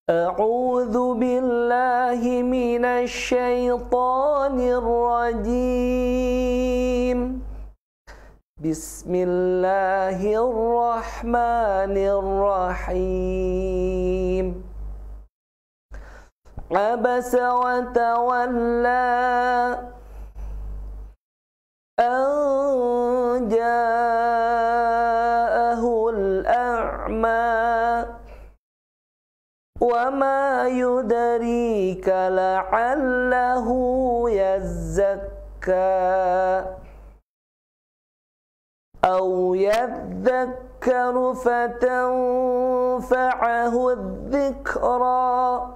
أعوذ بالله من الشيطان الرجيم. بسم الله الرحمن الرحيم. عبس وتولى أن جاءه الأعمى وما يدريك لعله يزكى أو يذكر فتنفعه الذكرى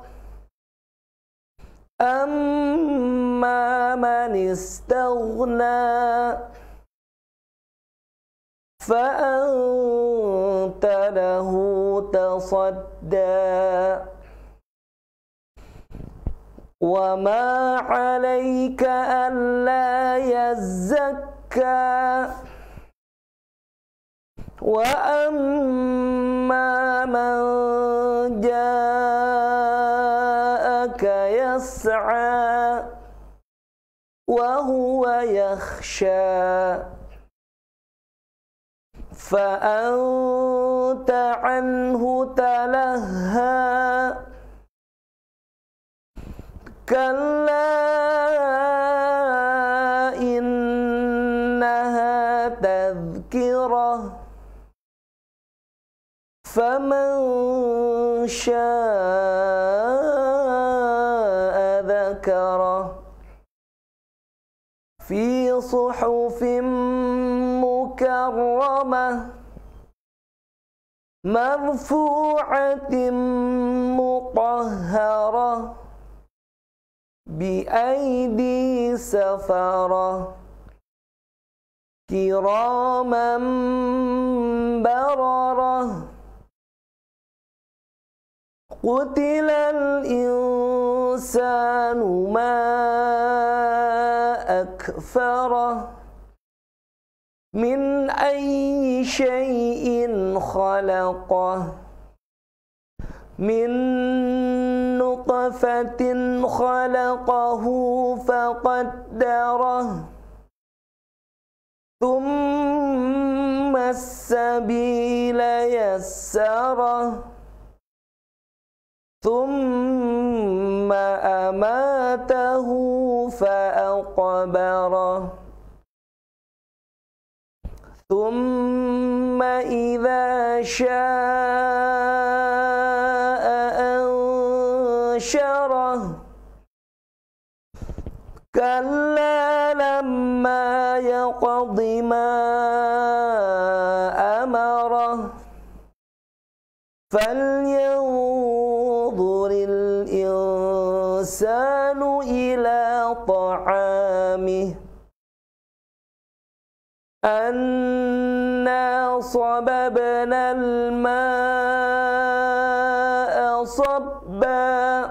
أما من استغنى فأنت له تصدى وما عليك ألا يزكى وأما من جاءك يسعى وهو يخشى فأنت عنه تلهى كلا إنها تذكرة فمن شاء ذكره في صحف مكرمة مرفوعة مطهرة بأيدي سفرة كراما بررة قتل الإنسان ما أكفره من أي شيء خلقه من نطفة خلقه فقدره ثم السبيل يسره ثم أماته فأقبره ثم إذا شاء أنشره كلا لما يقض ما أمره فلينظر الإنسان إلى طعامه أنا صببنا الماء صبا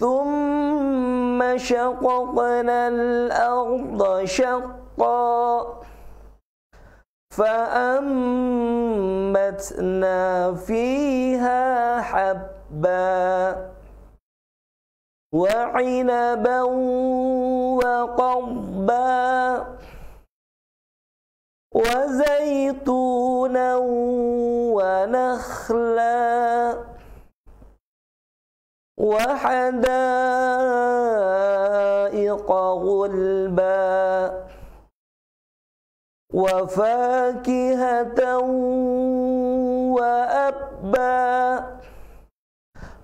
ثم شققنا الأرض شقا فأنبتنا فيها حبا وعنبا وقضبا وزيتونا ونخلا وحدائق غلبا وفاكهة وأبا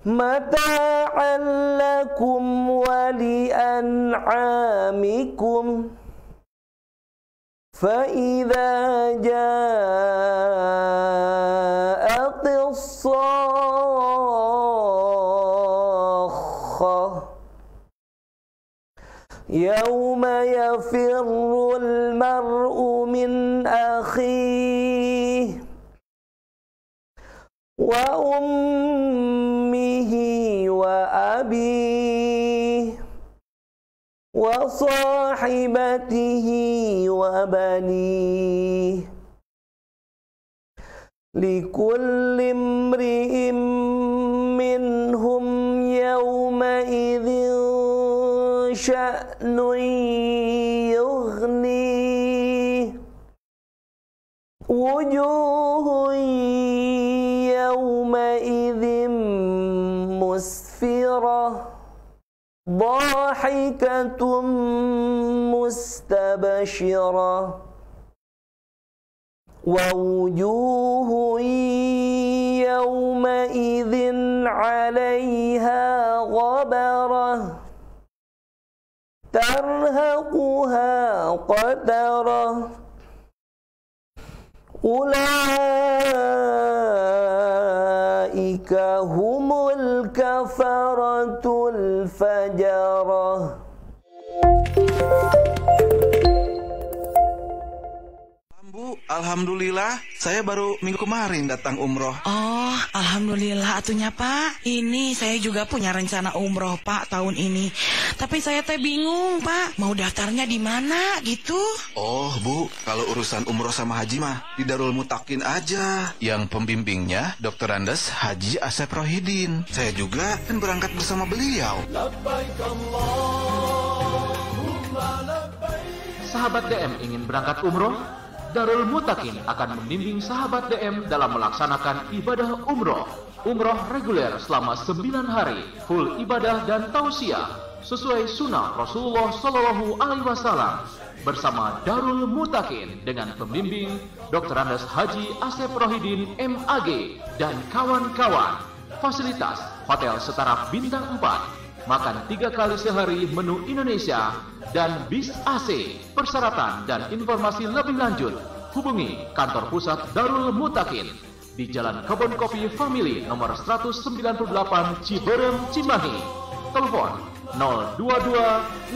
متاعا لكم ولأنعامكم فإذا جاءت الصاخة يوم يفر المرء من أخيه وأمه وأبيه وصاحبته وبنيه likulli imri'in minhum yawma'idhin sya'nun yughni wujuhun yawma'idhin musfirah dhahikatun mustabshirah wa wujuhun yawma'idhin 'alaiha ghabarah tarhaquha qatarah ulaika humul kafaratul fajarah. Bu, alhamdulillah, saya baru minggu kemarin datang umroh. Oh, alhamdulillah atunya Pak. Ini saya juga punya rencana umroh Pak tahun ini. Tapi saya teh bingung Pak, mau daftarnya di mana gitu. Oh Bu, kalau urusan umroh sama haji mah di Darul Mutakin aja. Yang pembimbingnya Dr. Andes Haji Asep Rohidin. Saya juga kan berangkat bersama beliau. Sahabat DM ingin berangkat umroh? Darul Mutakin akan membimbing sahabat DM dalam melaksanakan ibadah umroh. Umroh reguler selama 9 hari, full ibadah dan tausiah sesuai sunnah Rasulullah Shallallahu Alaihi Wasallam bersama Darul Mutakin dengan pembimbing Dr. Andes Haji Asep Rohidin MAG dan kawan-kawan. Fasilitas hotel setara bintang 4, makan 3 kali sehari menu Indonesia dan bis AC. Persyaratan dan informasi lebih lanjut hubungi kantor pusat Darul Mutakin di Jalan Kebon Kopi Family nomor 198 Ciberem, Cimahi. Telepon 022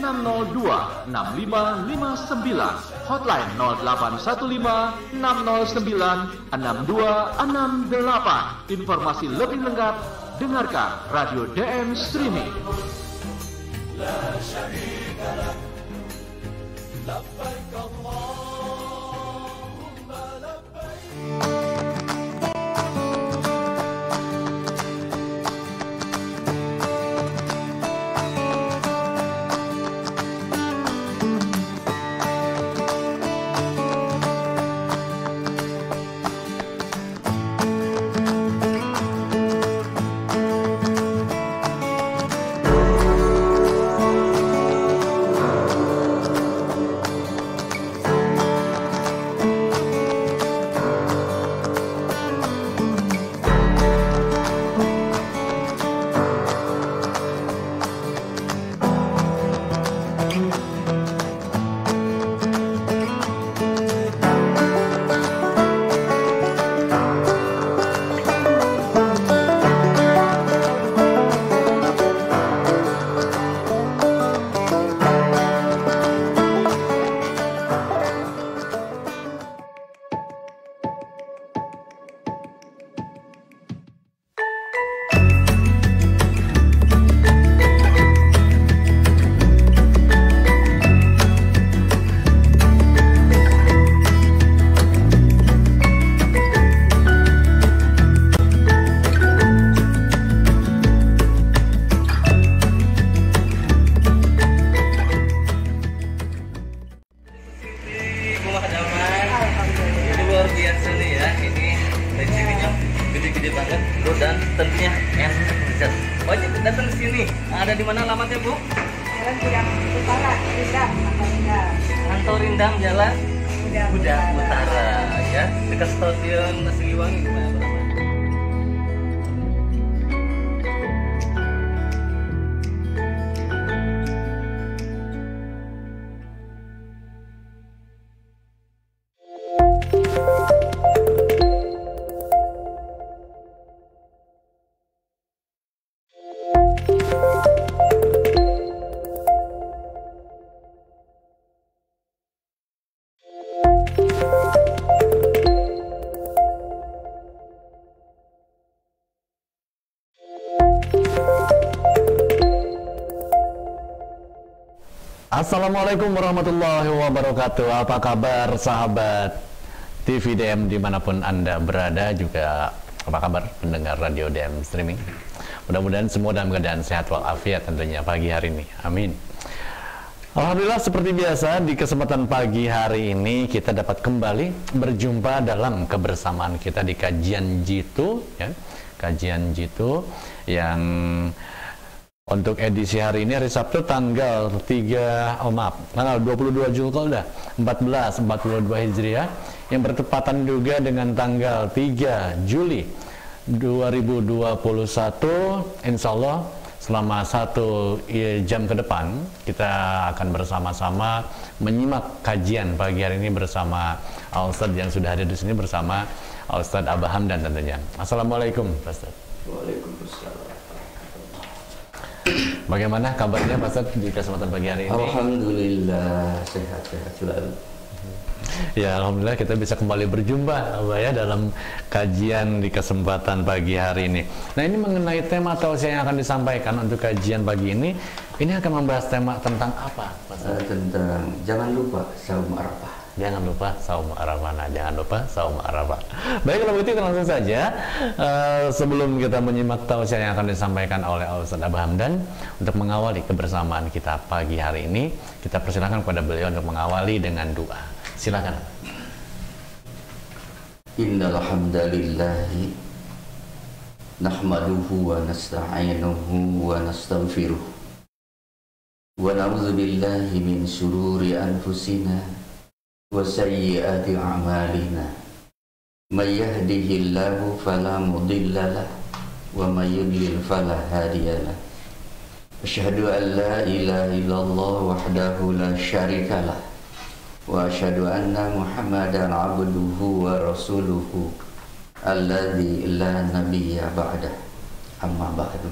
602 6559, hotline 0815 609 6268. Informasi lebih lengkap dengarkan Radio DM Streaming. dan tentunya enak banget. Wajib datang ke sini. Ada di mana alamatnya, Bu? Jalan Gudang Utara, Rindang, Kantor Rindang, Jalan Gudang Utara, ya, dekat Stasiun Siliwangi, gimana, Pak? Assalamualaikum warahmatullahi wabarakatuh. Apa kabar sahabat TV DM dimanapun Anda berada, juga apa kabar pendengar radio DM streaming. Mudah-mudahan semua dalam keadaan sehat walafiat tentunya pagi hari ini. Amin. Alhamdulillah, seperti biasa di kesempatan pagi hari ini kita dapat kembali berjumpa dalam kebersamaan kita di kajian Jitu, ya. Kajian Jitu yang untuk edisi hari ini hari Sabtu tanggal 22 Zulqa'dah 1442 Hijriah yang bertepatan juga dengan tanggal 3 Juli 2021. Insya Allah selama 1 jam ke depan kita akan bersama-sama menyimak kajian pagi hari ini bersama Al-Ustadz yang sudah ada di sini bersama Al-Ustadz Abah Hamdan tentunya. Assalamualaikum Pak Ustadz. Waalaikumsalam. Bagaimana kabarnya Pak Ustadz di kesempatan pagi hari ini? Alhamdulillah sehat-sehat selalu. Ya, alhamdulillah kita bisa kembali berjumpa ya dalam kajian di kesempatan pagi hari ini. Nah, ini mengenai tema tausiah yang akan disampaikan untuk kajian pagi ini akan membahas tema tentang apa, Mas? Tentang jangan lupa saum Arafah. Jangan lupa saum Arafah. Nah, jangan lupa saum Arafah. Baik, kalau begitu kita langsung saja. Sebelum kita menyimak tausiah yang akan disampaikan oleh Ustadz Abah Hamdan untuk mengawali kebersamaan kita pagi hari ini, kita persilakan kepada beliau untuk mengawali dengan doa. Silakan. Innal hamdalillahi nahmaduhu wa nasta'inuhu wa nastaghfiruh wa na'udzu billahi min shururi anfusina wa sayyiati a'malina. May yahdihillahu fala mudilla lahu wa may yudlil fala hadiya lahu. Asyhadu an la ilaha illallah wahdahu la syarika lahu wa asyhadu anna Muhammadan abduhu wa rasuluhu alladzi la nabiyya ba'dah. Amma ba'du.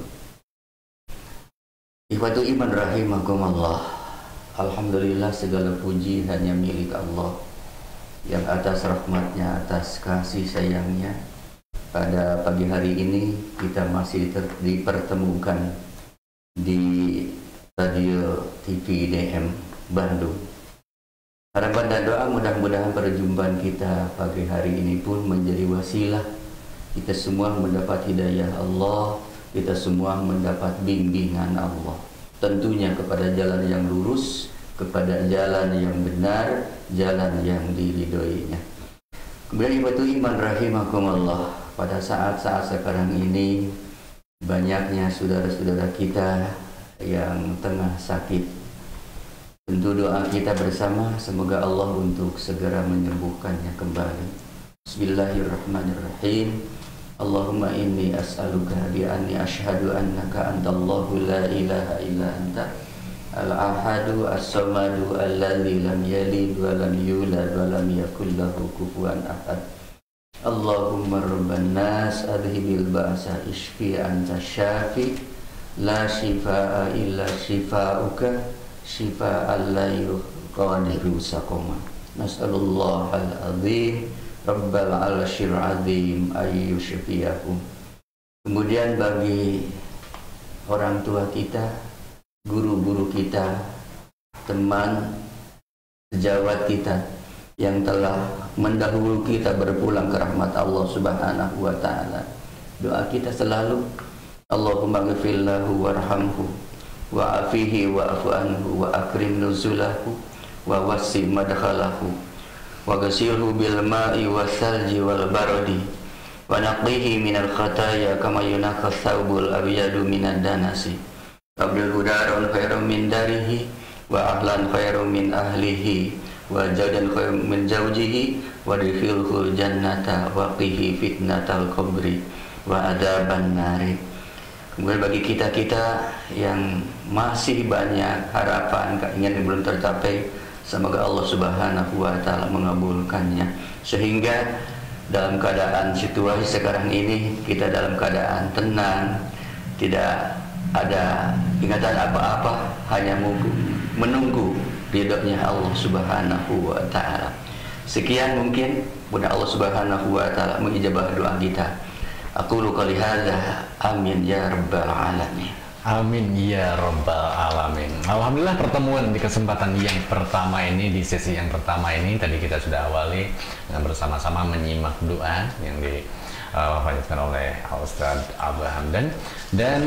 Ikhwatu iman rahimakumullah. Alhamdulillah, segala puji hanya milik Allah yang atas rahmatnya, atas kasih sayangnya pada pagi hari ini kita masih dipertemukan di radio TV DM Bandung. Harapan dan doa mudah-mudahan perjumpaan kita pagi hari ini pun menjadi wasilah kita semua mendapat hidayah Allah, kita semua mendapat bimbingan Allah, tentunya kepada jalan yang lurus, kepada jalan yang benar, jalan yang diridhoinya. Kemudian ibu iman rahimakumullah, pada saat-saat sekarang ini banyaknya saudara-saudara kita yang tengah sakit. Tentu doa kita bersama semoga Allah untuk segera menyembuhkannya kembali. Bismillahirrahmanirrahim. Allahumma inni as'aluka bi anni asyhadu annaka antallahu la ilaha illa anta al-ahadu as-samadu alladzi lam yalid wa lam yulad wa lam yakul lahu kufuwan ahad. Allahumma rabban nas adhibil ba'sa ishfi anta syafi la shifaa illa shifauka shifa'an la yughadiru saqama. Nas'alullah al-azim rabbal arsyil azim ayyushfiyakum. Kemudian bagi orang tua kita, guru-guru kita, teman sejawat kita yang telah mendahului kita berpulang ke rahmat Allah Subhanahu wa taala, doa kita selalu Allahumma ghfir lahu warhamhu wa afihi wa afu anhu wa akrim nuzulahu wa wasi madkhalahu wa ghasilhu bil ma'i wasalji wal baradi wa naqihi minal khataya kama yunaqqa thawbul abyadu minad danasi qabil hudaron khairum min darihi wa ahlan khairum min ahlihi wa jawdan khairum min zawjihi wa dikhilhul jannata wa qihi fitnatal qabri wa adaban nari. Kemudian bagi kita-kita yang masih banyak harapan, keinginan yang belum tercapai, semoga Allah Subhanahu wa taala mengabulkannya, sehingga dalam keadaan situasi sekarang ini kita dalam keadaan tenang, tidak ada ingatan apa-apa, hanya menunggu ridhonya Allah Subhanahu wa taala. Sekian mungkin, mudah Allah Subhanahu wa taala mengijabah doa kita. Aqulu qouli hadza amin ya rabbal alamin. Amin ya Rabbal Alamin. Alhamdulillah pertemuan di kesempatan yang pertama ini, di sesi yang pertama ini tadi kita sudah awali bersama-sama menyimak doa yang dipanjatkan oleh Ustadz Abah Hamdan. Dan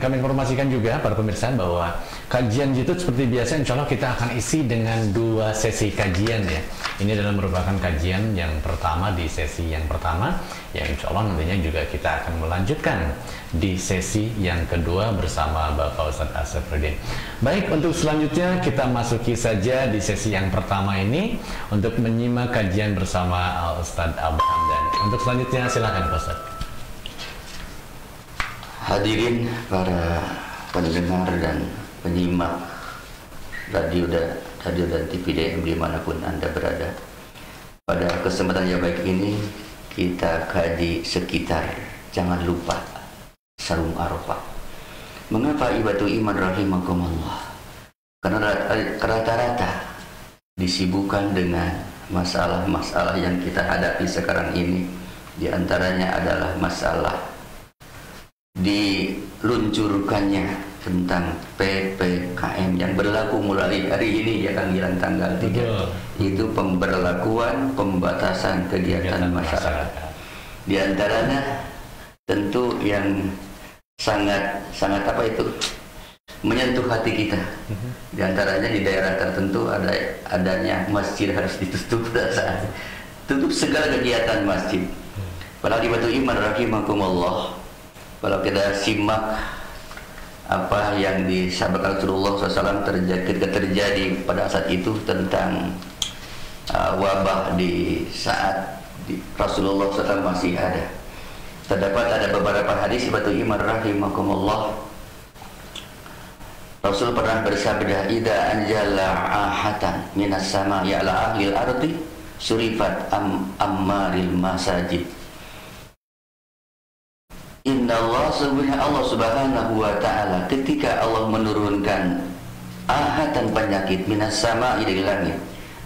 kami informasikan juga para pemirsa bahwa kajian YouTube seperti biasa insya Allah kita akan isi dengan 2 sesi kajian ya. Ini adalah merupakan kajian yang pertama di sesi yang pertama, yang insya Allah nantinya juga kita akan melanjutkan di sesi yang kedua bersama Bapak Ustadz Asep Rudin. Baik, untuk selanjutnya kita masuki saja di sesi yang pertama ini untuk menyimak kajian bersama Ustadz Abah Hamdan. Untuk selanjutnya silakan Pak Ustadz. Hadirin para pendengar dan penyimak radio dan TV DM dimanapun Anda berada. Pada kesempatan yang baik ini kita kaji sekitar jangan lupa Saum Arafah. Mengapa ibadah iman rahimakumullah? Karena rata-rata disibukkan dengan masalah-masalah yang kita hadapi sekarang ini. Di antaranya adalah masalah diluncurkannya tentang PPKM yang berlaku mulai hari ini ya kan, tanggal 3. Itu pemberlakuan pembatasan kegiatan masyarakat. Di antaranya tentu yang sangat apa itu menyentuh hati kita. Di antaranya di daerah tertentu adanya masjid harus ditutup pada saat tutup segala kegiatan masjid. Padahal di batu iman rahimakumullah, kalau kita simak apa yang disampaikan Rasulullah SAW terjadi pada saat itu tentang wabah di saat Rasulullah SAW masih ada. Terdapat ada beberapa hadis batu iman rahimakumullah. Rasul pernah bersabda, "Idza anjala ahatan minas sama'i ala ahli al-ardi surifat ammaril masajid." Inna Allah subhanahu wa ta'ala ketika Allah menurunkan ahatan penyakit minas sama'i dari langit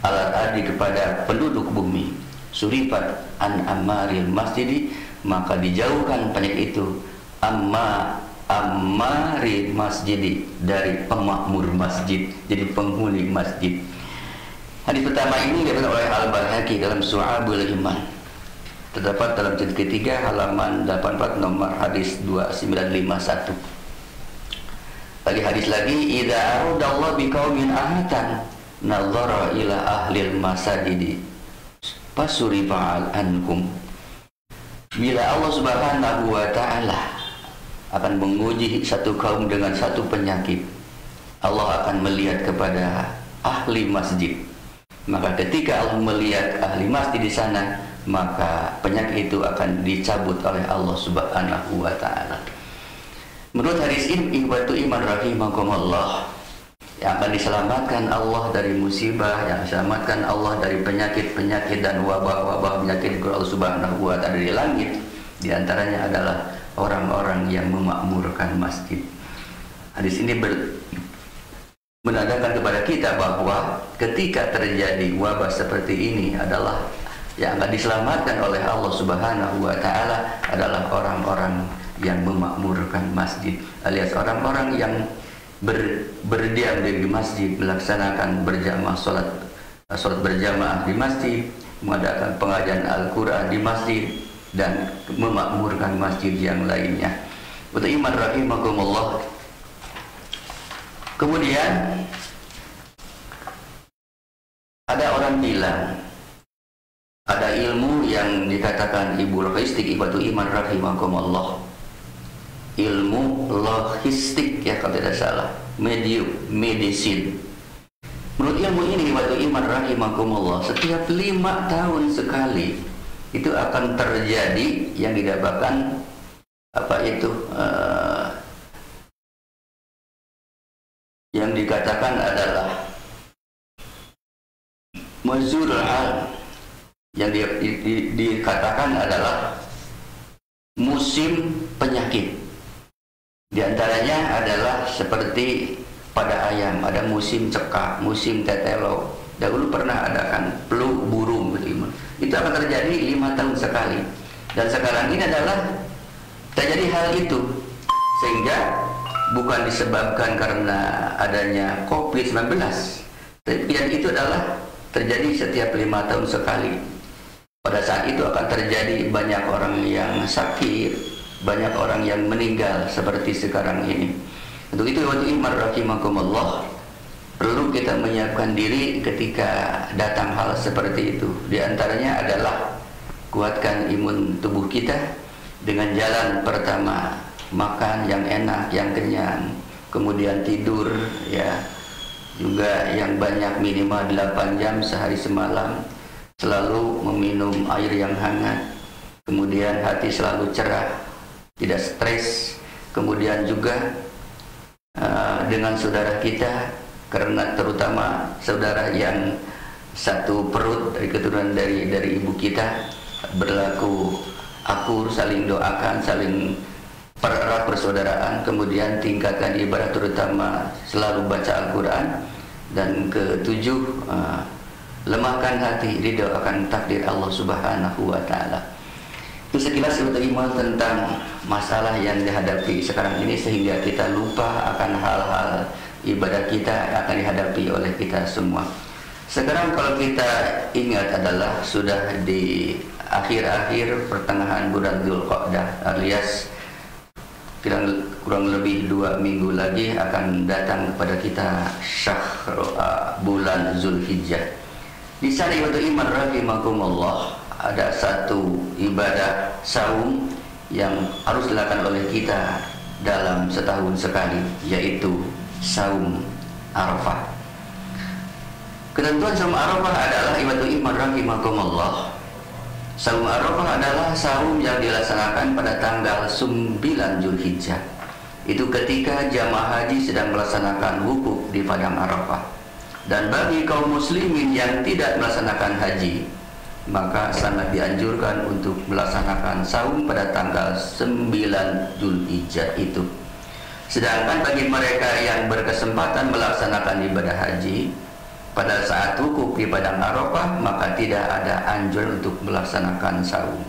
ala ardi kepada penduduk bumi, surifat an ammaril masjidi, maka dijauhkan penyakit itu ammari masjidi dari pemakmur masjid, jadi penghuni masjid. Hadis pertama ini diberikan oleh Al-Baihaqi dalam Syu'abul Iman. Terdapat dalam jilid ketiga halaman 84 nomor hadis 2951. Lagi hadis lagi, idza aradallahu biqaumin ahatan nazara ila ahlil masajidi fasurifa ankum. Bila Allah Subhanahu wa ta'ala akan menguji satu kaum dengan satu penyakit, Allah akan melihat kepada ahli masjid. Maka ketika Allah melihat ahli masjid di sana, maka penyakit itu akan dicabut oleh Allah Subhanahu wa ta'ala. Menurut hadis ini, ibadah iman rahimakumullah, yang akan diselamatkan Allah dari musibah, yang diselamatkan Allah dari penyakit-penyakit dan wabah-wabah penyakit Allah Subhanahu wa ta'ala dari langit, di antaranya adalah orang-orang yang memakmurkan masjid. Hadis ini menandakan kepada kita bahwa ketika terjadi wabah seperti ini adalah yang akan diselamatkan oleh Allah Subhanahu wa ta'ala adalah orang-orang yang memakmurkan masjid, alias orang-orang yang berdiam di masjid, melaksanakan berjamaah sholat berjamaah di masjid, mengadakan pengajian Al-Quran di masjid, dan memakmurkan masjid yang lainnya. Betul iman rahimakumullah. Kemudian ada orang bilang, ada ilmu yang dikatakan Ibu logistik, ibadah iman rahimakumullah, ilmu logistik ya kalau tidak salah, medicine. Menurut ilmu ini ibadah iman rahimakumullah, setiap 5 tahun sekali itu akan terjadi yang dinamakan apa itu yang dikatakan adalah mazurul al, yang dikatakan adalah musim penyakit. Di antaranya adalah seperti pada ayam ada musim cekak, musim tetelo. Dahulu pernah ada kan flu burung gitu. Itu akan terjadi 5 tahun sekali. Dan sekarang ini adalah terjadi hal itu, sehingga bukan disebabkan karena adanya COVID-19, tapi itu adalah terjadi setiap 5 tahun sekali. Pada saat itu akan terjadi banyak orang yang sakit, banyak orang yang meninggal seperti sekarang ini. Untuk itu iman rahimakumullah, perlu kita menyiapkan diri ketika datang hal seperti itu. Di antaranya adalah kuatkan imun tubuh kita dengan jalan pertama, makan yang enak, yang kenyang, kemudian tidur ya juga yang banyak, minimal 8 jam sehari semalam, selalu meminum air yang hangat, kemudian hati selalu cerah, tidak stres, kemudian juga dengan saudara kita, karena terutama saudara yang satu perut dari keturunan dari ibu kita, berlaku akur, saling doakan, saling pererat persaudaraan, kemudian tingkatkan ibadah, terutama selalu baca Al-Quran, dan ketujuh, lemahkan hati, ridho akan takdir Allah Subhanahu wa Ta'ala. Itu sekilas iman tentang masalah yang dihadapi sekarang ini, sehingga kita lupa akan hal-hal ibadah kita akan dihadapi oleh kita semua. Sekarang kalau kita ingat adalah sudah di akhir-akhir pertengahan bulan Dzulqa'dah, alias kurang lebih 2 minggu lagi akan datang kepada kita bulan Zulhijjah. Di sana iman rahimakumullah, ada satu ibadah saum yang harus dilakukan oleh kita dalam setahun sekali, yaitu saum Arafah. Ketentuan saum Arafah adalah iman rahimakumullah. Saum Arafah adalah saum yang dilaksanakan pada tanggal 9 Zulhijjah. Itu ketika jamaah haji sedang melaksanakan wukuf di padang Arafah. Dan bagi kaum muslimin yang tidak melaksanakan haji, maka sangat dianjurkan untuk melaksanakan saum pada tanggal 9 Zulhijjah itu. Sedangkan bagi mereka yang berkesempatan melaksanakan ibadah haji pada saat wukuf di padang Arafah, maka tidak ada anjuran untuk melaksanakan saum.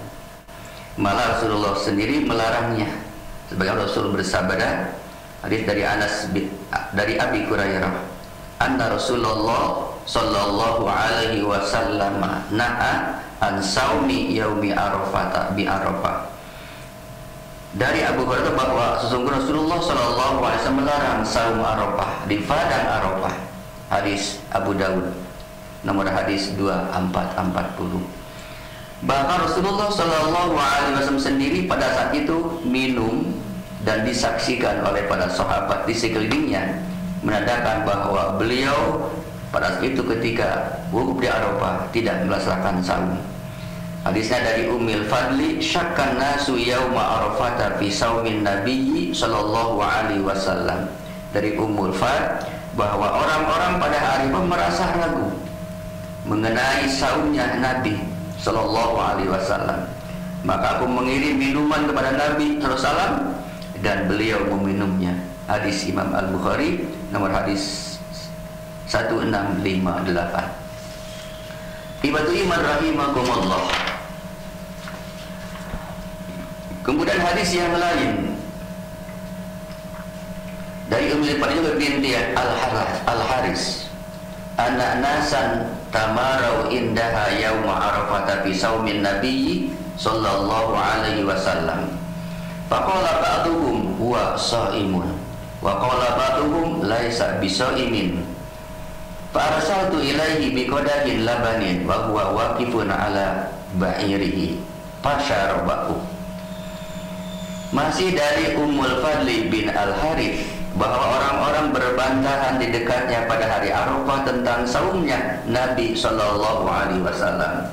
Malah Rasulullah sendiri melarangnya. Sebagai Rasul bersabda, hadis dari dari Abi Hurairah, anna Rasulullah sallallahu alaihi wasallam na'a an saumi yaumi Arafah bi Arafah. Dari Abu Hurairah bahwa sesungguhnya Rasulullah sallallahu alaihi wasallam melarang saum Arafah di padang Arafah. Hadis Abu Daud, nomor hadis 2440. Bahkan Rasulullah Shallallahu Alaihi Wasallam sendiri pada saat itu minum dan disaksikan oleh para sahabat di sekelilingnya, menandakan bahwa beliau pada saat itu ketika wukuf di Arafah tidak melaksanakan saum. Hadisnya dari Ummul Fadli, syakkan nasu yauma Arafata fi saumin nabiyyi Shallallahu Alaihi Wasallam. Dari Ummul Fadli, bahwa orang-orang pada hari itu merasa ragu mengenai saumnya Nabi Sallallahu Alaihi Wasallam. Maka aku mengirim minuman kepada Nabi Sallallahu Alaihi Wasallam dan beliau meminumnya. Hadis Imam Al-Bukhari, nomor hadis 1658. Ibadu iman rahimakumullah. Kemudian hadis yang lain dari Ummul Fadl binti Al-Haris, anak nasan tamarau indaha yauma Arafah fi saumin nabiyyi sallallahu alaihi wasallam. Faqala ba'duhum huwa shaimun wa qala ba'duhum laisa bisaimin. Fa arsaltu ilaihi biqadahin labanin wa huwa waqifun ala ba'irihi fasyarabahu. Masih dari Ummul Fadli bin Al-Harith, bahwa orang-orang berbantahan di dekatnya pada hari Arafah tentang saumnya Nabi Shallallahu Alaihi Wasallam.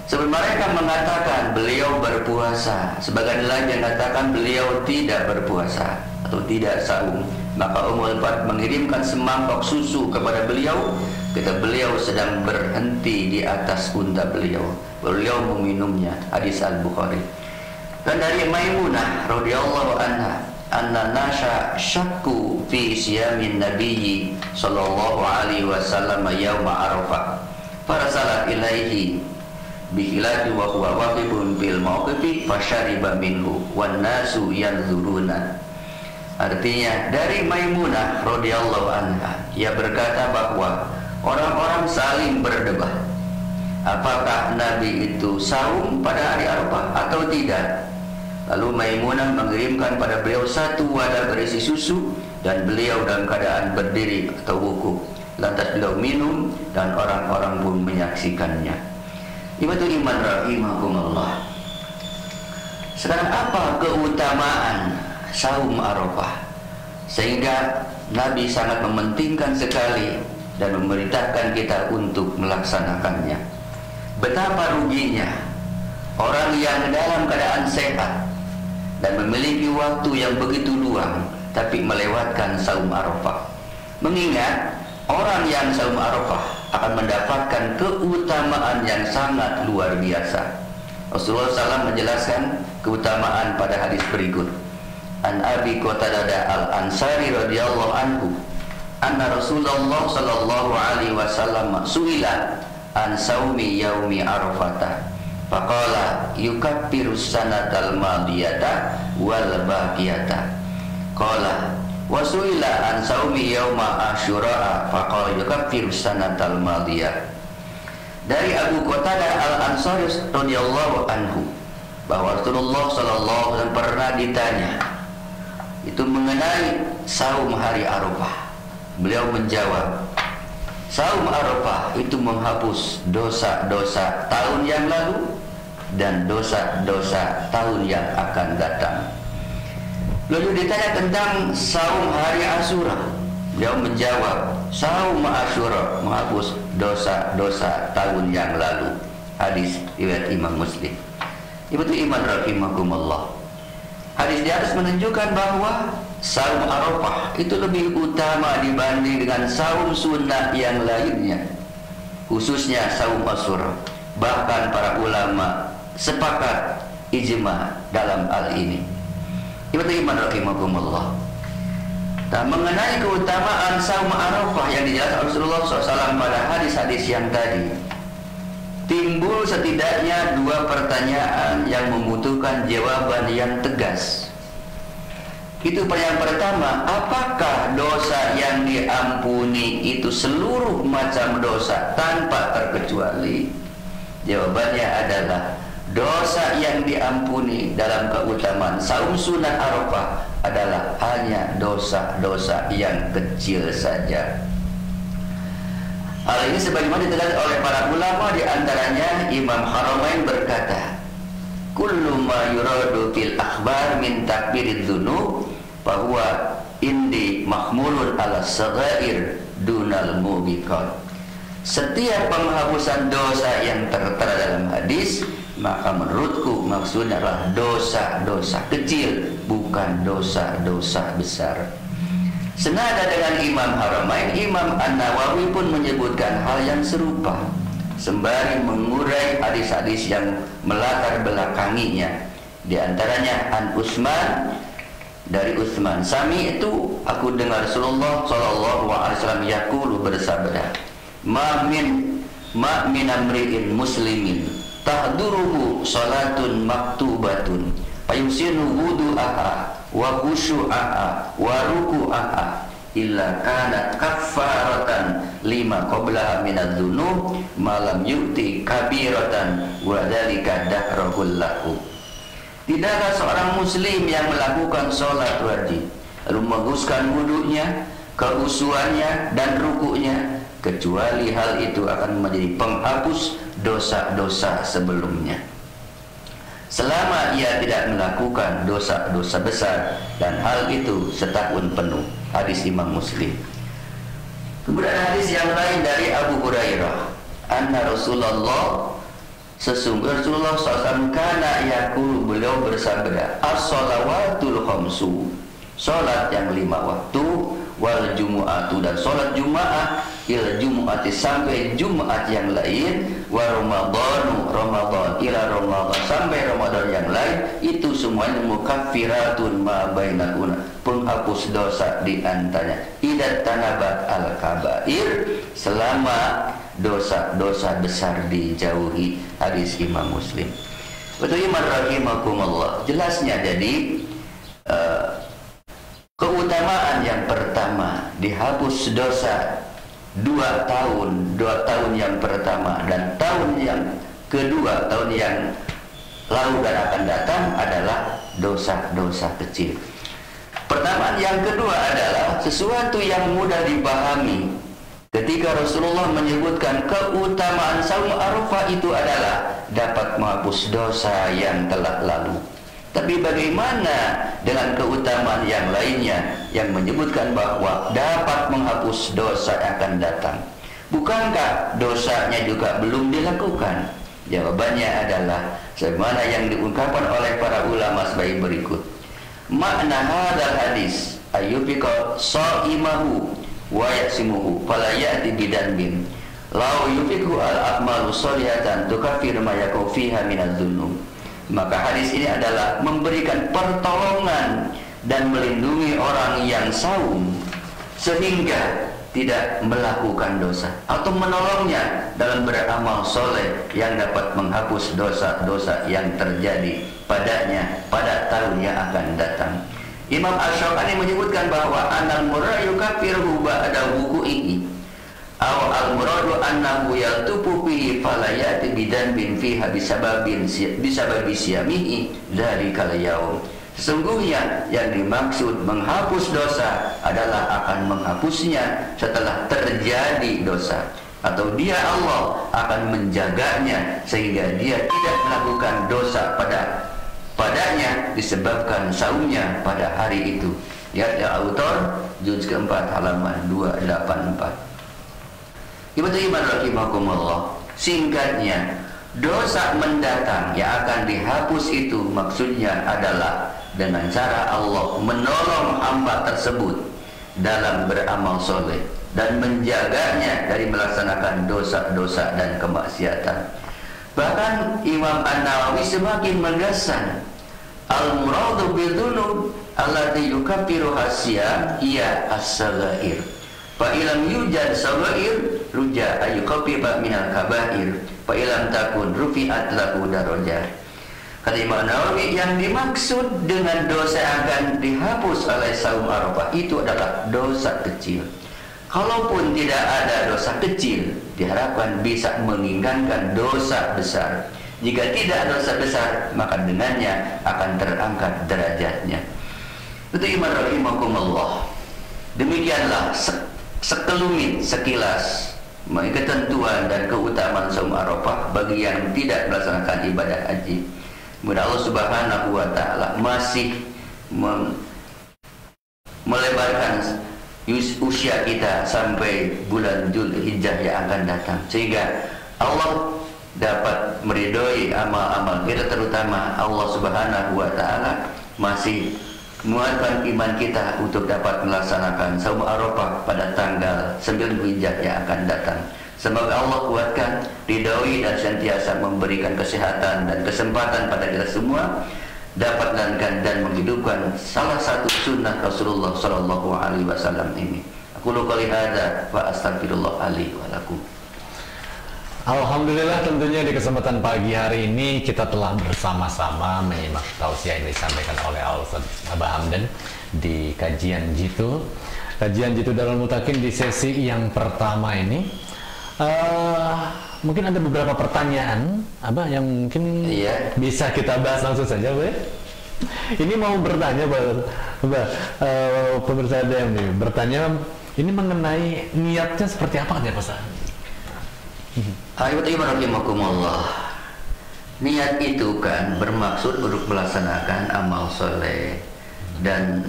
Sebelum mereka mengatakan beliau berpuasa, sebagian lain yang mengatakan beliau tidak berpuasa atau tidak saum, maka Ummul Fadl mengirimkan semangkok susu kepada beliau ketika beliau sedang berhenti di atas unta beliau. Beliau meminumnya. Hadis Al-Bukhari. Dan dari Maimunah radhiyallahu anha, anna nasha syakku fi siyamin nabiyyi sallallahu alaihi wasallam yauma Arafah farasalat ilaihi bihilati wa huwa waqifun bil mawqifi fasyariba minhu wan nasu yanzuruna. Artinya dari Maimunah radhiyallahu anha, ia berkata bahwa orang-orang saling berdebat, apakah Nabi itu saum pada hari Arafah atau tidak. Lalu Maimunah mengirimkan pada beliau satu wadah berisi susu, dan beliau dalam keadaan berdiri atau wukuf. Lantas beliau minum dan orang-orang pun menyaksikannya. Ibatul iman rahimakumullah. Sekarang apa keutamaan saum Arafah sehingga Nabi sangat mementingkan sekali dan memerintahkan kita untuk melaksanakannya? Betapa ruginya orang yang dalam keadaan sehat dan memiliki waktu yang begitu luang tapi melewatkan saum Arafah. Mengingat orang yang saum Arafah akan mendapatkan keutamaan yang sangat luar biasa. Rasulullah SAW menjelaskan keutamaan pada hadis berikut. An Abi Qatadah Al-Ansari radhiyallahu anhu, anna Rasulullah sallallahu alaihi wasallam suila an saumi yaumi Arafah. Faqala yukaffiru sanatal madiyata wal baqiyata. Qala wa suila an saumi yauma Asyura. Faqala yukaffiru sanatal madiyah. Dari Abu Qatadah Al-Ansari radhiyallahu anhu bahwa Rasulullah sallallahu alaihi wasallam pernah ditanya itu mengenai saum hari Arafah. Beliau menjawab, saum Arafah itu menghapus dosa-dosa tahun yang lalu dan dosa-dosa tahun yang akan datang. Lalu ditanya tentang saum hari Asyura. Beliau menjawab, saum Asyura menghapus dosa-dosa tahun yang lalu. Hadis riwayat Imam Muslim. Ibatul iman rahimakumullah. Hadis di atas menunjukkan bahwa saum Arafah itu lebih utama dibanding dengan saum sunnah yang lainnya, khususnya saum Asyura. Bahkan para ulama sepakat ijma dalam hal ini. Ibatul iman rahimakumullah. Nah, mengenai keutamaan saum Arafah yang dijelaskan Rasulullah SAW pada hadis-hadis yang tadi, timbul setidaknya dua pertanyaan yang membutuhkan jawaban yang tegas. Itu yang pertama, apakah dosa yang diampuni itu seluruh macam dosa tanpa terkecuali? Jawabannya adalah dosa yang diampuni dalam keutamaan saum sunnah Arafah adalah hanya dosa-dosa yang kecil saja. Hal ini sebagaimana ditegaskan oleh para ulama, di antaranya Imam Haramain berkata, kullu ma yuradu fil akhbar min takbiridz dzunub bahwa indi mahmulun ala saghair dunal mubiqat. Setiap penghapusan dosa yang tertera dalam hadis, maka menurutku maksudnya adalah dosa-dosa kecil, bukan dosa-dosa besar. Senada dengan Imam Haramain, Imam An-Nawawi pun menyebutkan hal yang serupa, sembari mengurai hadis-hadis yang melatar belakanginya. Di antaranya an Utsman, dari Utsman, sami itu aku dengar Rasulullah sallallahu alaihi wasallam yaqulu bersabda, ma min amri'in muslimin tahduruhu salatun maktubatun fayusinu wudu'aha wa khusyu'aha wa ruku'aha illa kanat kaffaratan lima qablaha minadz dzunub malam yu'ti kabiratan wa dzalika dahrul lahu. Tidaklah seorang muslim yang melakukan sholat wajib lalu menghapuskan wudunya, kehusuannya dan rukuknya, kecuali hal itu akan menjadi penghapus dosa-dosa sebelumnya, selama ia tidak melakukan dosa-dosa besar, dan hal itu setahun penuh. Hadis Imam Muslim. Kemudian hadis yang lain dari Abu Hurairah, anna Rasulullah, sesungguhnya Rasulullah SAW kana yaqulu, beliau bersabda, as-shalawatul khamsu, salat yang 5 waktu, wal jumu'atu, dan salat Jumat, ila jumu'ati, sampai Jumat yang lain, wa ramadhanu, Ramadan, ila Ramadan, sampai Ramadan yang lain, itu semuanya mukaffiratun ma bainahunna, penghapus dosa di antaranya, idat tanabat al-kabair, selama dosa-dosa besar dijauhi. Hadis Imam Muslim. Betul iman rahimakumullah. Jelasnya jadi yang pertama dihapus dosa 2 tahun yang pertama, dan tahun yang kedua, tahun yang lalu dan akan datang adalah dosa-dosa kecil. Pertama, yang kedua adalah sesuatu yang mudah dipahami. Ketika Rasulullah menyebutkan keutamaan saum Arafah itu adalah dapat menghapus dosa yang telah lalu. Tapi bagaimana dengan keutamaan yang lainnya yang menyebutkan bahwa dapat menghapus dosa yang akan datang? Bukankah dosanya juga belum dilakukan? Jawabannya adalah sebagaimana yang diungkapkan oleh para ulama sebagai berikut. Makna hadal hadis ayyufiqa sha'imahu wa yasimuhu fala ya'ti bidanbin law yufiqu al-a'malu sholihatan tukaffir ma yakau fiha minadz-dzunub. Maka hadis ini adalah memberikan pertolongan dan melindungi orang yang saum sehingga tidak melakukan dosa, atau menolongnya dalam beramal soleh yang dapat menghapus dosa-dosa yang terjadi padanya pada tahun yang akan datang. Imam Asy-Syafi'i menyebutkan bahwa anal muradu kafirhu ba'da wuqu'ihi aw al-muradu annahu yaltufu fihi falayati bidanbin fiha bisababi siyamihi dzalikal yaum. Sesungguhnya yang dimaksud menghapus dosa adalah akan menghapusnya setelah terjadi dosa, atau dia Allah akan menjaganya sehingga dia tidak melakukan dosa padanya disebabkan saumnya pada hari itu. Lihat ya, autor juz keempat halaman 284. Ibu iman rahimakumullah. Singkatnya, dosa mendatang yang akan dihapus itu maksudnya adalah dengan cara Allah menolong hamba tersebut dalam beramal soleh dan menjaganya dari melaksanakan dosa-dosa dan kemaksiatan. Bahkan Imam An-Nawawi semakin menegaskan, al-muradu bidunub allati yukaffiru hasya iya as-saghair. Fa ilam yujad saghair ruja ayyukaffiba minal kabair. Fa ilam takun rufi'at lahu darajat. Kata Imam Nawawi, yang dimaksud dengan dosa yang akan dihapus oleh saum Arafah itu adalah dosa kecil. Kalaupun tidak ada dosa kecil, diharapkan bisa mengingatkan dosa besar. Jika tidak dosa besar, maka dengannya akan terangkat derajatnya. Itu iman rahimakumullah. Demikianlah sekelumit sekilas ketentuan dan keutamaan saum Arafah bagi yang tidak melaksanakan ibadah haji. Mudah Allah Subhanahu wa taala masih melebarkan usia kita sampai bulan Dzulhijjah yang akan datang, sehingga Allah dapat meridhoi amal-amal kita, terutama Allah Subhanahu wa taala masih menguatkan iman kita untuk dapat melaksanakan saum Arafah pada tanggal 9 Dzulhijjah yang akan datang. Semoga Allah kuatkan, ridhoi dan senantiasa memberikan kesehatan dan kesempatan pada kita semua dapat melanjutkan dan menghidupkan salah satu sunnah Rasulullah sallallahu alaihi wasallam ini. Aku qouli hadza wa astaghfirullah li wa lakum. Alhamdulillah, tentunya di kesempatan pagi hari ini kita telah bersama-sama menyimak tausiah yang disampaikan oleh Al-Ustaz Abah Hamdan di kajian Jitu Darul Mutakin di sesi yang pertama ini. Mungkin ada beberapa pertanyaan Abah yang mungkin bisa kita bahas langsung saja, Bu. Ini mau bertanya, Abah, pemirsa DM nih, bertanya ini mengenai niatnya seperti apa ya, Pak? Ayyuhallazina niat itu kan bermaksud untuk melaksanakan amal soleh, dan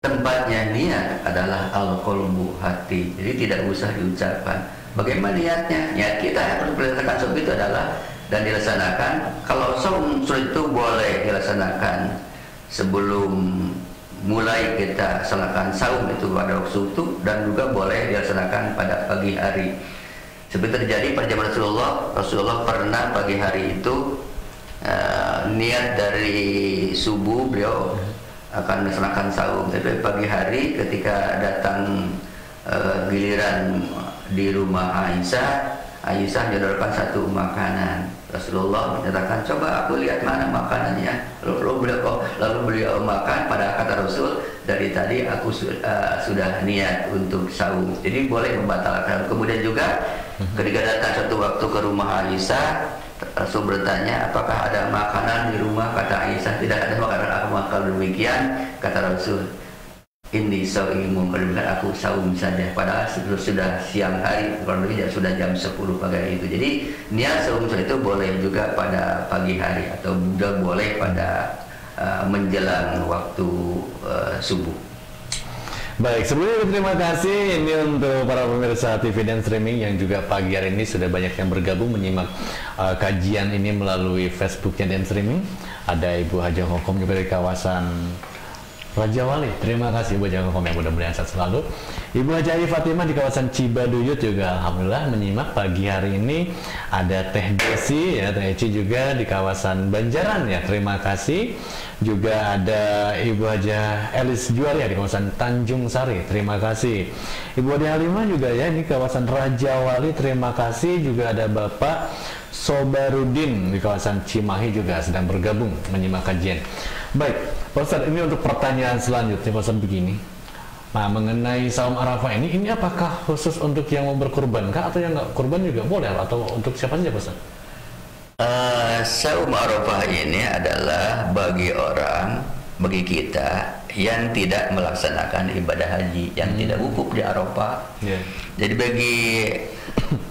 tempatnya niat adalah al-qalbu, hati. Jadi tidak usah diucapkan. Bagaimana niatnya? Niat kita harus melaksanakan saum itu adalah dan dilaksanakan. Kalau saum itu boleh dilaksanakan sebelum mulai kita laksanakan saum itu pada waktu itu, dan juga boleh dilaksanakan pada pagi hari. Seperti terjadi pada zaman Rasulullah pernah pagi hari itu niat dari subuh beliau akan melaksanakan saum. Tapi pagi hari ketika datang giliran di rumah Aisyah, Aisyah menyodorkan satu makanan. Rasulullah menyatakan, coba aku lihat mana makanannya. Lalu beliau makan. Pada kata Rasul, dari tadi aku sudah niat untuk saum. Jadi boleh membatalkan. Kemudian juga ketika datang satu waktu ke rumah Aisyah, Rasul bertanya, apakah ada makanan di rumah? Kata Aisyah, tidak ada makanan. Kalau demikian, kata Rasul, ini sau'imun, aku saum saja. Padahal sudah siang hari, kalau tidak sudah jam 10 pagi hari itu. Jadi niat saum itu boleh juga pada pagi hari atau juga boleh pada menjelang waktu subuh. Baik, sebelumnya terima kasih ini untuk para pemirsa TV dan streaming yang juga pagi hari ini sudah banyak yang bergabung menyimak kajian ini melalui Facebooknya dan streaming. Ada Ibu Haja Kokom juga dari kawasan Raja Wali. Terima kasih Ibu Haja Kokom yang mudah-mudahan sehat selalu. Ibu Haja Fatimah di kawasan Cibaduyut juga alhamdulillah menyimak pagi hari ini. Ada Teh Desi ya, Teh Eci juga di kawasan Banjaran ya. Terima kasih. Juga ada Ibu Haja Elis Juaria di kawasan Tanjung Sari. Terima kasih. Ibu Haja Halimah juga ya ini kawasan Raja Wali. Terima kasih. Juga ada Bapak Sobarudin di kawasan Cimahi juga sedang bergabung menyimak kajian. Baik, Pak Ustadz, ini untuk pertanyaan selanjutnya Pak Ustadz begini. Nah, mengenai saum Arafah ini apakah khusus untuk yang mau berkurban kah atau yang nggak kurban juga boleh atau untuk siapa saja Pak Ustadz? Saum Arafah ini adalah bagi kita yang tidak melaksanakan ibadah haji, yang tidak wukuf di Arafah. Jadi bagi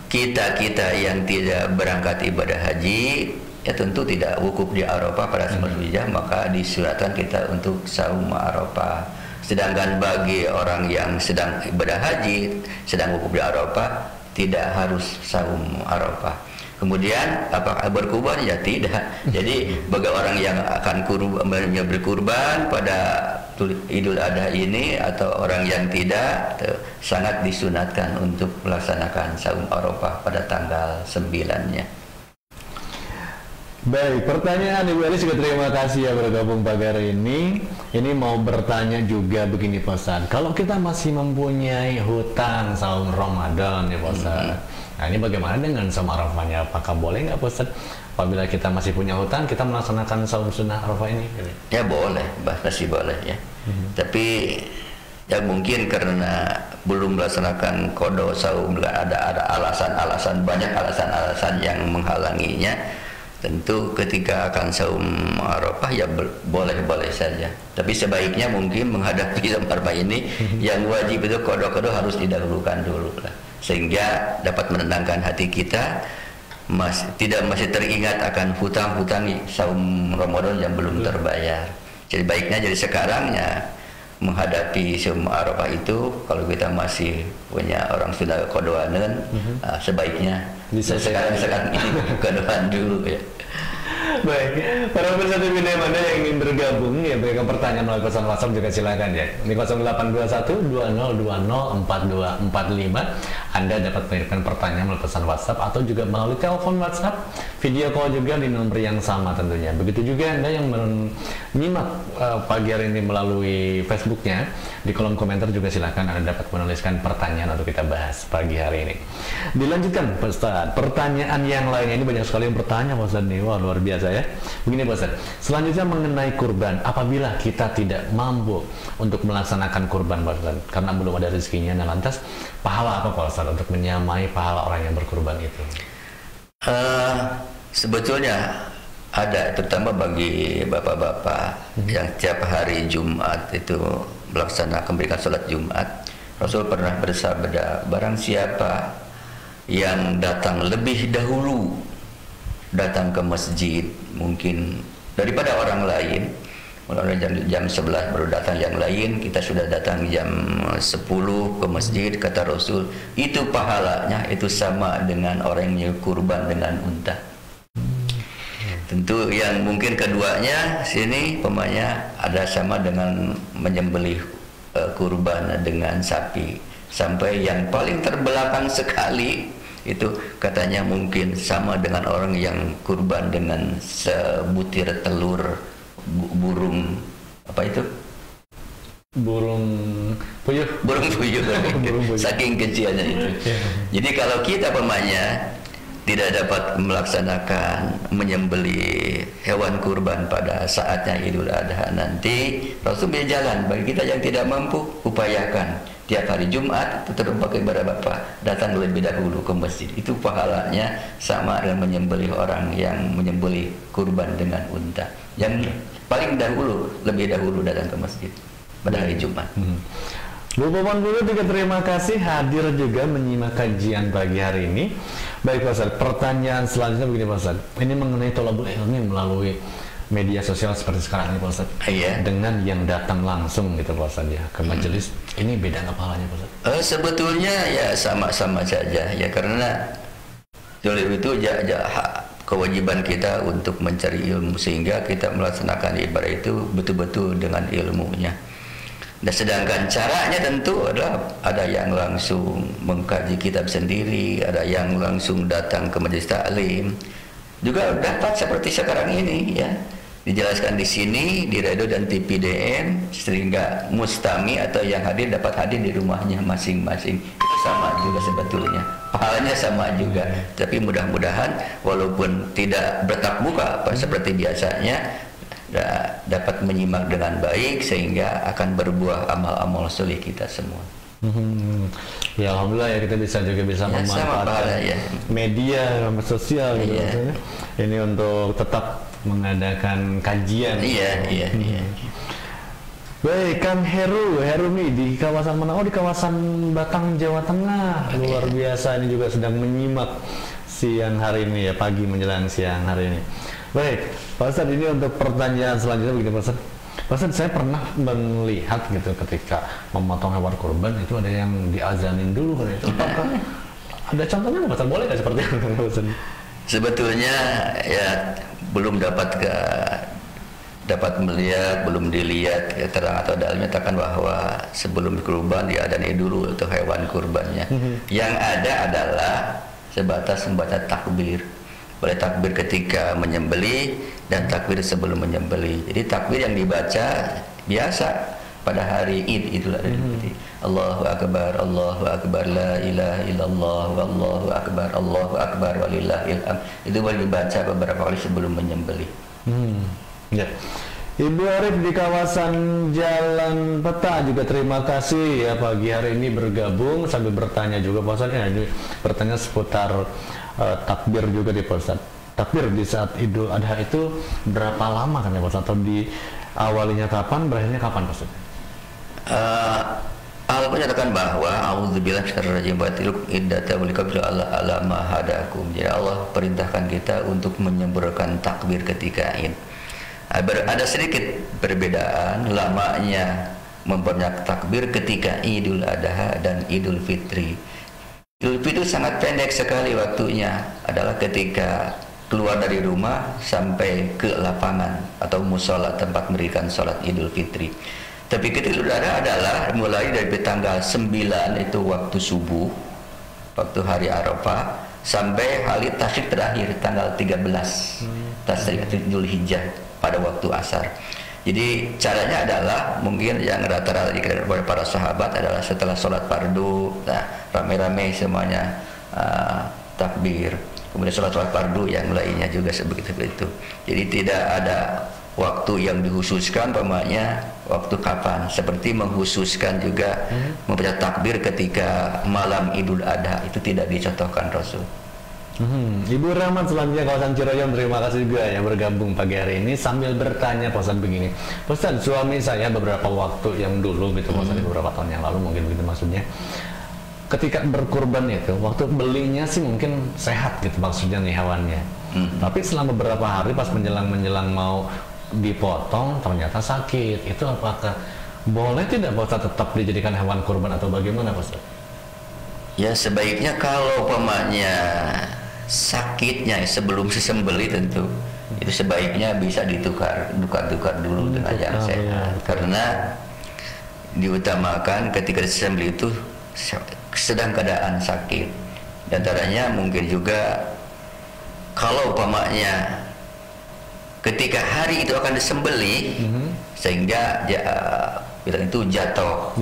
kita yang tidak berangkat ibadah haji, ya tentu tidak wukuf di Arafah pada 10 Zulhijjah, maka disunatkan kita untuk saum Arafah. Sedangkan bagi orang yang sedang ibadah haji, sedang wukuf di Arafah, tidak harus saum Arafah. Kemudian apakah berkurban? Ya tidak. Jadi bagi orang yang akan berkurban pada Idul Adha ini atau orang yang tidak, sangat disunatkan untuk melaksanakan saum Arafah pada tanggal 9-nya. Baik, pertanyaan Ibu Elis juga terima kasih ya bergabung pagi hari ini. Ini mau bertanya juga begini Pak Ustadz, kalau kita masih mempunyai hutang saum Ramadan ya Pak Ustadz, nah ini bagaimana dengan saum Arafahnya? Apakah boleh nggak Pak Ustadz? Apabila kita masih punya hutang, kita melaksanakan saum sunnah Arafah ini? Ya boleh, masih boleh ya. Tapi ya mungkin karena belum melaksanakan qada saum, ada alasan-alasan, banyak alasan-alasan yang menghalanginya. Tentu ketika akan saum Arafah ya boleh-boleh saja. Tapi sebaiknya mungkin menghadapi saum Arafah ini yang wajib itu qada harus didahulukan dulu lah, sehingga dapat menenangkan hati kita, tidak masih teringat akan hutang-hutang saum Ramadan yang belum terbayar. Jadi baiknya jadi sekarang ya menghadapi saum Arafah itu, kalau kita masih punya orang sudah qadaanan, sebaiknya sekarang ini qadaan dulu ya. Baik, para pemirsa TV Mana yang ingin bergabung ya berikan pertanyaan melalui pesan WhatsApp juga silakan ya. Ini 0821 20204245. Anda dapat mengirimkan pertanyaan melalui pesan WhatsApp atau juga melalui telepon WhatsApp, video call juga di nomor yang sama tentunya. Begitu juga Anda yang menyimak pagi hari ini melalui Facebooknya, di kolom komentar juga silakan Anda dapat menuliskan pertanyaan untuk kita bahas pagi hari ini. Dilanjutkan Pak Ustadz, pertanyaan yang lainnya ini banyak sekali yang bertanya Pak Ustadz nih, wah luar biasa ya. Begini Pak Ustadz, selanjutnya mengenai kurban, apabila kita tidak mampu untuk melaksanakan kurban Pak Ustadz, karena belum ada rezekinya, nah lantas pahala apa Pak Ustadz untuk menyamai pahala orang yang berkurban itu? Sebetulnya ada, terutama bagi bapak-bapak yang tiap hari Jumat itu melaksanakan memberikan sholat Jumat. Rasul pernah bersabda, barang siapa yang datang lebih dahulu datang ke masjid mungkin daripada orang lain, mulai jam 11 baru datang yang lain, kita sudah datang jam 10 ke masjid, kata Rasul, itu pahalanya itu sama dengan orang yang kurban dengan unta. Tentu yang mungkin keduanya sini pemanya ada sama dengan menyembelih kurban dengan sapi, sampai yang paling terbelakang sekali itu katanya mungkin sama dengan orang yang kurban dengan sebutir telur burung apa itu? Burung puyuh. Burung puyuh. Saking kecilnya itu. Jadi kalau kita pemanya tidak dapat melaksanakan menyembelih hewan kurban pada saatnya Idul Adha nanti, Rasul berjalan bagi kita yang tidak mampu, upayakan tiap hari Jumat tetap pakai ibadah Bapak, datang lebih dahulu ke masjid. Itu pahalanya sama dengan menyembelih orang yang menyembelih kurban dengan unta. Yang paling dahulu, lebih dahulu datang ke masjid pada hari Jumat. Bu Popon dulu juga terima kasih hadir juga menyimak kajian pagi hari ini. Baik Pak Ustadz, pertanyaan selanjutnya begini Pak Ustadz. Ini mengenai tolabul ilmi melalui media sosial seperti sekarang ini Pak Ustadz. Iya. Dengan yang datang langsung gitu Pak Ustadz ya ke majelis, ini beda nggak pahalanya Pak Ustadz? Sebetulnya ya sama-sama saja ya, karena itu kewajiban kita untuk mencari ilmu sehingga kita melaksanakan ibadah itu betul-betul dengan ilmunya. Dan sedangkan caranya tentu adalah ada yang langsung mengkaji kitab sendiri, ada yang langsung datang ke majelis taklim. Juga dapat seperti sekarang ini ya. Dijelaskan di sini di radio dan TPDN sehingga mustami atau yang hadir dapat hadir di rumahnya masing-masing. Itu sama juga sebetulnya. Pahalanya sama juga. Tapi mudah-mudahan walaupun tidak bertatap muka seperti biasanya, dapat menyimak dengan baik sehingga akan berbuah amal-amal soleh kita semua. Ya Alhamdulillah ya, kita bisa memanfaatkan media sosial gitu maksudnya. Ini untuk tetap mengadakan kajian. Iya. Baik, Kang Heru nih di kawasan mana? Oh, di kawasan Batang, Jawa Tengah. Luar biasa, ini juga sedang menyimak siang hari ini ya, pagi menjelang siang hari ini. Baik, Pak Ustadz, ini untuk pertanyaan selanjutnya begini Pak Ustadz. Pak Ustadz, saya pernah melihat gitu ketika memotong hewan kurban itu ada yang diazanin dulu kan itu. Apakah ada contohnya Pak Ustadz? Boleh nggak seperti itu Pak Ustadz? Sebetulnya ya belum dapat melihat, belum dilihat ya, terang atau dalilnya menyatakan bahwa sebelum kurban diadani dulu untuk hewan kurbannya. Yang ada adalah sebatas membaca takbir. Boleh takbir ketika menyembelih dan takbir sebelum menyembelih. Jadi takbir yang dibaca biasa pada hari Idul Adha. Allahu Akbar, Allahu Akbar, la ilaha illallah, wallahu akbar, Allahu Akbar, walillahil hamd. Itu boleh dibaca beberapa kali sebelum menyembelih. Ya. Ibu Arif di kawasan Jalan Peta juga terima kasih ya pagi hari ini bergabung sambil bertanya juga Pak Ustadz ya, bertanya seputar takbir juga di Pak Ustadz. Takbir di saat Idul Adha itu berapa lama kan ya Pak Ustadz? Atau di awalnya kapan, berakhirnya kapan Pak Ustadz? Allah menyatakan bahwa auzubillahi minasyaitonir rajim iddata walikabla ala ma hadakum. Jadi Allah perintahkan kita untuk menyempurnakan takbir ketika Id. Ada sedikit perbedaan lamanya memperbanyak takbir ketika Idul Adha dan Idul Fitri. Idul Fitri sangat pendek sekali waktunya, adalah ketika keluar dari rumah sampai ke lapangan atau musola tempat memberikan sholat Idul Fitri. Tapi ketika Idul Adha adalah mulai dari tanggal 9 itu waktu subuh, waktu hari Arafah, sampai hari tasyrik terakhir tanggal 13 tasyrik Dzulhijjah pada waktu asar. Jadi caranya adalah mungkin yang rata-rata dikatakan oleh para sahabat adalah setelah sholat fardu, nah, rame-rame semuanya takbir. Kemudian sholat fardu yang lainnya juga seperti itu. Jadi tidak ada waktu yang dikhususkan, pamannya waktu kapan. Seperti mengkhususkan juga membaca takbir ketika malam Idul Adha itu tidak dicontohkan Rasul. Ibu Rahman selanjutnya kawasan Ciroyom, terima kasih juga yang bergabung pagi hari ini sambil bertanya Pak Ustadz begini. Pak Ustadz, suami saya beberapa waktu yang dulu gitu Pak Ustadz, beberapa tahun yang lalu mungkin begitu maksudnya, ketika berkurban itu waktu belinya sih mungkin sehat gitu maksudnya nih hewannya, tapi selama beberapa hari pas menjelang mau dipotong ternyata sakit. Itu apakah boleh tidak Pak Ustadz tetap dijadikan hewan kurban atau bagaimana Pak Ustadz? Ya sebaiknya kalau pamannya sakitnya sebelum disembelih tentu itu sebaiknya bisa ditukar dulu dengan yang sehat, karena diutamakan ketika disembelih itu sedang keadaan sakit. Dan antaranya mungkin juga kalau pamannya ketika hari itu akan disembelih sehingga dia bilang itu jatuh,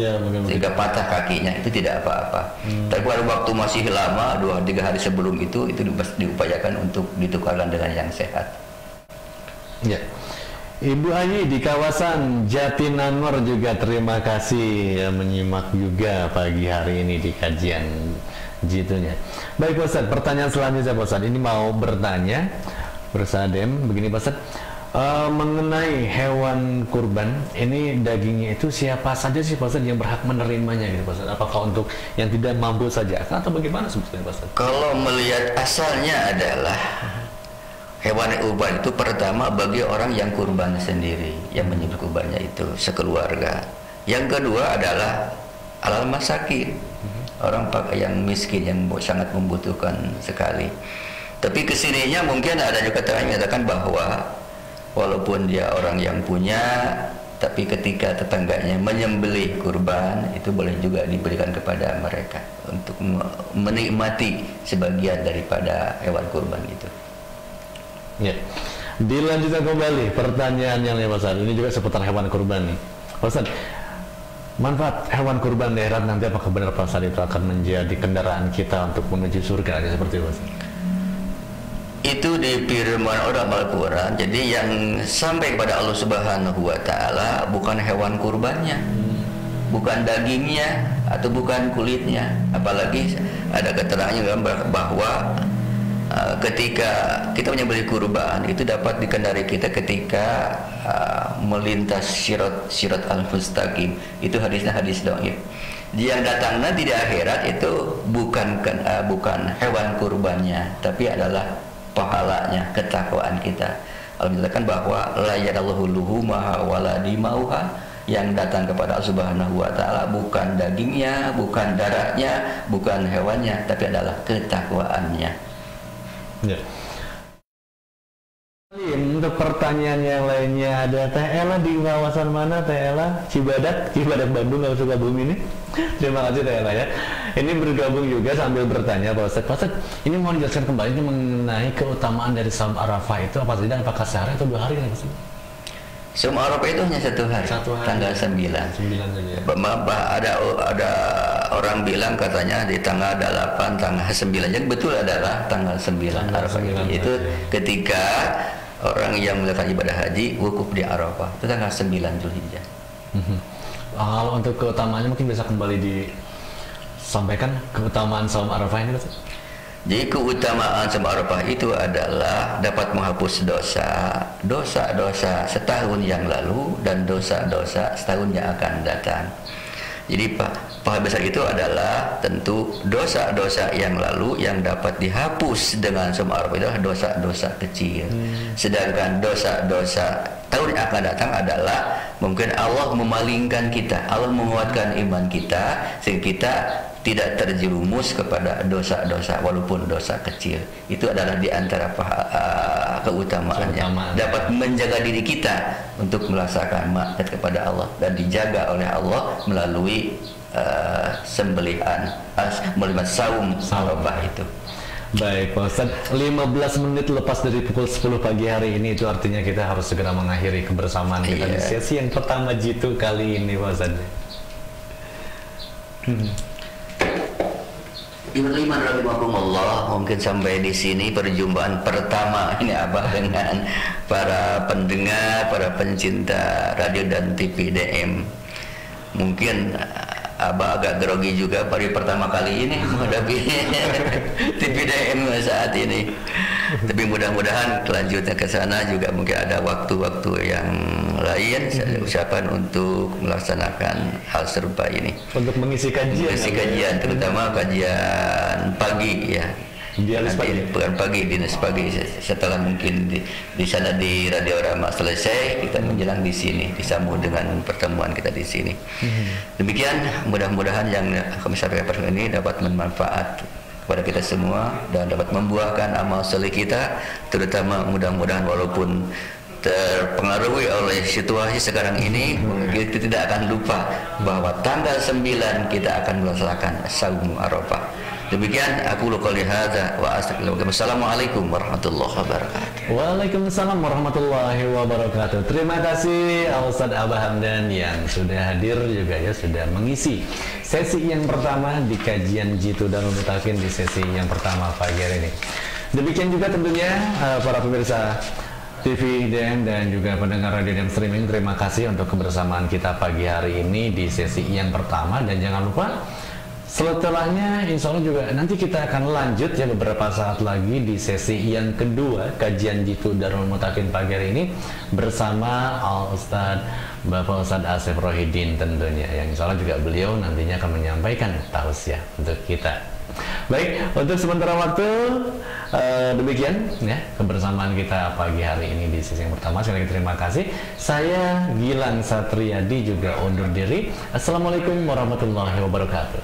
sehingga patah kakinya, itu tidak apa-apa. Tapi pada waktu masih lama 2-3 hari sebelum itu diupayakan untuk ditukarkan dengan yang sehat. Ya. Ibu Haji di kawasan Jatinangor juga terima kasih ya, menyimak juga pagi hari ini di kajian jitunya. Baik Pak Ustadz, pertanyaan selanjutnya Pak Ustadz, ini mau bertanya bersadem begini Pak Ustadz, mengenai hewan kurban ini dagingnya itu siapa saja sih Pak Ustadz yang berhak menerimanya gitu Pak Ustadz? Apakah untuk yang tidak mampu saja atau bagaimana sebetulnya Pak Ustadz? Kalau melihat asalnya adalah hewan kurban itu pertama bagi orang yang kurban sendiri, yang menyembelih kurbannya itu sekeluarga. Yang kedua adalah alal masakin, orang yang miskin yang sangat membutuhkan sekali. Tapi kesininya mungkin ada juga menyatakan bahwa walaupun dia orang yang punya, tapi ketika tetangganya menyembelih kurban itu boleh juga diberikan kepada mereka untuk menikmati sebagian daripada hewan kurban itu. Ya, dilanjutkan kembali pertanyaan yang lain Pak Ustadz. Ini juga seputar hewan kurban nih Pak Ustadz. Manfaat hewan kurban di akhirat nanti apakah benar Pak Ustadz itu akan menjadi kendaraan kita untuk menuju surga seperti itu Pak Ustadz? Itu di firman orang Al-Quran. Jadi yang sampai kepada Allah Subhanahu wa Ta'ala bukan hewan kurbannya, bukan dagingnya atau bukan kulitnya. Apalagi ada keterangannya bahwa ketika kita menyembelih kurban itu dapat dikendari kita ketika melintas sirat al-mustaqim. Itu hadisnya hadis dhaif. Yang datang nanti di akhirat itu bukan hewan kurbannya, tapi adalah pahalanya, ketakwaan kita. Allah menyatakan bahwa la yadallahu luhumaha wala dimauha, yang datang kepada Allah Subhanahu wa Ta'ala bukan dagingnya, bukan darahnya, bukan hewannya, tapi adalah ketakwaannya. Ya. Untuk pertanyaan yang lainnya ada Teh Ella di kawasan mana Teh Ella? Cibadak Bandung kalau Sukabumi ini. Terima kasih Teh Ella ya. Ini bergabung juga sambil bertanya Pak Ustadz. Pak Ustadz, ini mau dijelaskan kembali mengenai keutamaan dari Saum Arafah itu apa saja, apakah sehari atau 2 hari Pak Ustadz? Saum Arafah itu hanya 1 hari, tanggal 9. 9 saja. Ada orang bilang katanya di tanggal 8, tanggal 9. Yang betul adalah tanggal 9 Arafah. Itu ketika orang yang melakukan ibadah haji wukuf di Arafah. Itu tanggal 9 Zulhijjah. Kalau untuk keutamaannya mungkin bisa kembali disampaikan keutamaan Saum Arafah ini Pak. Jadi keutamaan Saum Arafah itu adalah dapat menghapus dosa-dosa setahun yang lalu dan dosa-dosa setahun yang akan datang. Jadi pahala besar itu adalah tentu dosa-dosa yang lalu yang dapat dihapus dengan Saum Arafah itu adalah dosa-dosa kecil. Sedangkan dosa-dosa tahun yang akan datang adalah mungkin Allah memalingkan kita, Allah menguatkan iman kita sehingga kita tidak terjerumus kepada dosa-dosa walaupun dosa kecil. Itu adalah di antara keutamaannya. Dapat menjaga diri kita untuk melaksanakan maksiat kepada Allah dan dijaga oleh Allah melalui sembelihan melalui saum Arafah itu. Baik Pak Ustadz, 15 menit lepas dari pukul 10 pagi hari ini, itu artinya kita harus segera mengakhiri kebersamaan kita di sesi yang pertama jitu kali ini Pak Ustadz. Iman rahimakumullah, mungkin sampai di sini perjumpaan pertama ini Abah dengan para pendengar, para pencinta radio dan TV DM. Mungkin Abah agak grogi juga pada pertama kali ini menghadapi TV DM saat ini. Tapi mudah-mudahan kelanjutan ke sana juga mungkin ada waktu-waktu yang lain. Saya ucapkan untuk melaksanakan hal serupa ini. Untuk mengisi kajian. Mengisi kajian, terutama kajian pagi ya. Bukan pagi, dinas pagi. Setelah mungkin di sana di Radio Rama selesai, kita menjelang di sini, disambung dengan pertemuan kita di sini. Demikian, mudah-mudahan yang kami sampaikan ini dapat bermanfaat kepada kita semua dan dapat membuahkan amal soleh kita, terutama mudah-mudahan walaupun terpengaruhi oleh situasi sekarang ini, kita tidak akan lupa bahwa tanggal 9 kita akan melaksanakan Saum Arafah. Demikian aku qouli hadza wa astaghfirullah. Wassalamualaikum warahmatullahi wabarakatuh. Waalaikumsalam warahmatullahi wabarakatuh. Terima kasih Ustadz Abah Hamdan yang sudah hadir juga ya, sudah mengisi sesi yang pertama di kajian Jitu Darul Mutakin di sesi yang pertama pagi hari ini. Demikian juga tentunya para pemirsa TV DM dan juga pendengar radio DM streaming, terima kasih untuk kebersamaan kita pagi hari ini di sesi yang pertama, dan jangan lupa setelahnya insya Allah juga nanti kita akan lanjut ya beberapa saat lagi di sesi yang kedua kajian Jitu Darul Mutakin pagi hari ini bersama Bapak Ustadz Asep Rohidin tentunya, yang insya Allah juga beliau nantinya akan menyampaikan tausiah untuk kita. Baik, untuk sementara waktu demikian ya kebersamaan kita pagi hari ini di sesi yang pertama. Sekali lagi terima kasih. Saya Gilang Satriadi juga undur diri. Assalamualaikum warahmatullahi wabarakatuh.